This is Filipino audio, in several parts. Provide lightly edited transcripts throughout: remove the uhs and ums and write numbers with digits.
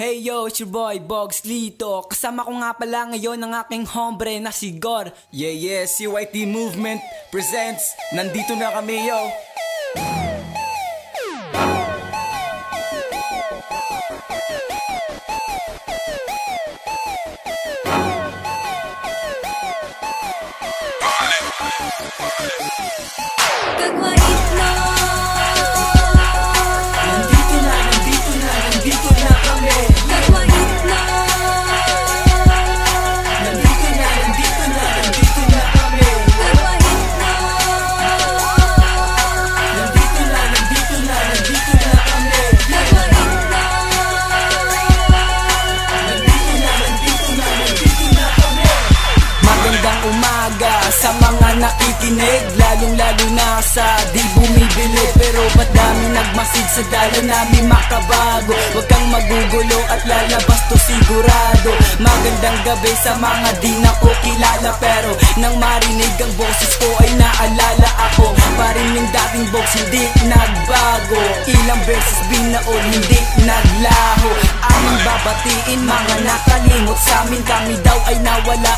Hey yo, it's your boy, Bogs Lito. Kasama ko nga pala ngayon ang aking hombre na si Gor. Yeah, CYT Movement presents. Nandito na kami, yo. Gagawin na. Nandito na kami. Gagawin na. Nandito na kami. Gagawin na. Nandito na kami. Gagawin na. Nandito na kami. Magandang umaga sa mga nakikinig, lalong-lalo na sa di bumibili. Pero ba't dami nagmasid sa dala namin makabago? Huwag kang magugulo at lalabas to sigurado. Magandang gabi sa mga di na ko kilala, pero nang marinig ang boses ko ay naalala ako. Pa rin yung dating box, hindi nagbago. Ilang beses binaol, hindi naglaho. Aming babatiin mga nakalimot sa amin, kami daw ay nawala.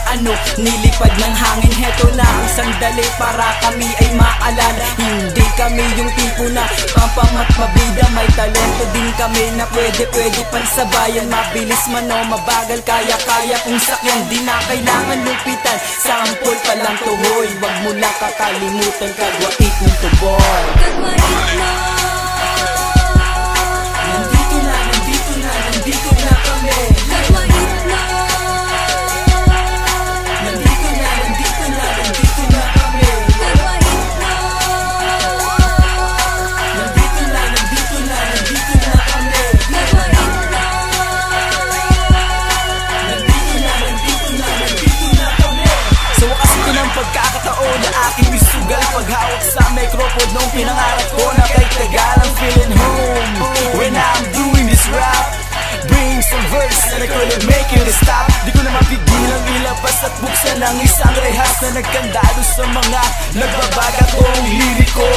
Nilipad ng hangin, heto na ang sandali para kami ay maalala. Hindi kami yung tipo na pampangat mabida, may talento din kami na pwede pansabayan. Mabilis man o mabagal, kaya kung sakyan, di na kailangan lupitan. Sample pa lang to, hoy, wag mo lang kakalimutan, kagwait mo to, boy. Gagawin na. Nandito na kami. Gagawin na. Nandito na kami. Gagawin na. Nandito na kami. Gagawin na. Nandito na kami. Sa wakas ito ng pagkakataon na aking isugal, paghawak sa microphone nung pinangarap ko na kay Tagal. I'm feeling home when I'm doing this rap. Bring some verse and I couldn't make it stop. Di ko na mapigilang ilabas at buksan ang isang rehas na nagkandado sa mga nagbabaga kong liriko.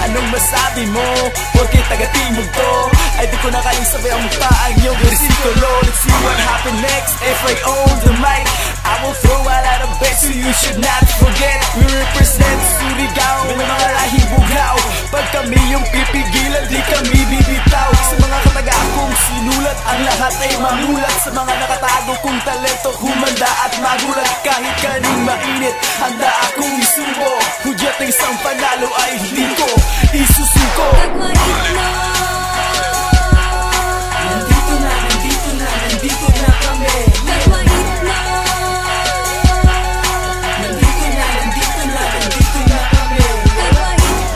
Anong masabi mo? Porque taga-timog to, ay di ko na kayang sabay ang mukha ang iyong versikulo. Let's see what happen next if I own the mic. I will throw a lot of bets, so you should not forget. We represent Surigao, may mga lahing bugaw. Pag kami yung pipigilan, di kami bibitaw. Sa mga kataga akong sinulat, ang lahat ay mamulat. Sa mga nakatago kong talento, humanda at magulat. Kahit kaning mainit, handa akong isubo. Hudyat ng isang panalo ay hindi ko isusuko. Gagawin na. Nandito na kami. Gagawin na. Nandito na kami. Gagawin na. Nandito na kami. Gagawin na.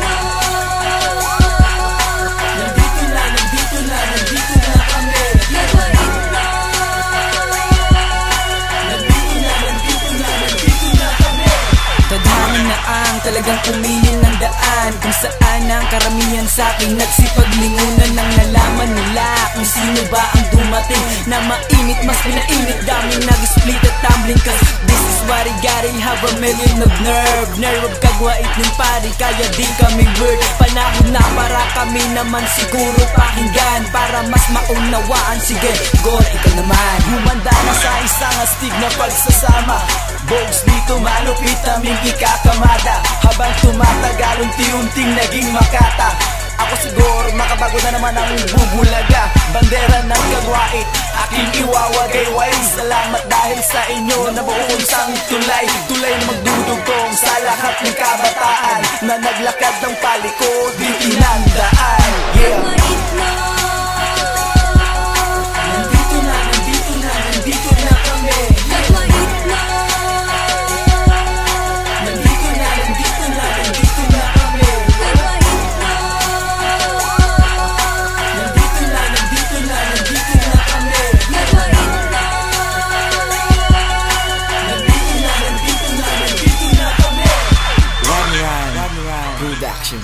Nandito na kami. Tadhana na ang talagang pumili ng daan, kung saan ang karamihan sa akin nagsipaglingunan nang nalaman nila kung sino ba ang dumating na mainit, mas pinainit. Daming nag-split at tumbling, cause this is what I gotta have a million of nerve of kagwait ng pari, kaya di kami word. Panahon na para kami naman siguro pakinggan, para mas maunawaan. Sige, Gor, ikaw naman. Humanda na sa isang astig na pagsasama. Bogs dito malupit aming ikakamada. Habang tumatagal, unti-unting naging makata. Ako siguro, makabago na naman ang bubulaga. Bandera ng kagwait, aking iwawagay-way. Salamat dahil sa inyo na buong sang tulay. Tulay na magdudugtong sa lahat ng kabataan na naglakad ng paliko, di tinandaan. Yeah. Gagawin na. Nandito na kami. Gagawin na. Nandito na kami. Gagawin na. Nandito na kami. Gagawin na. Nandito na kami. Run Production.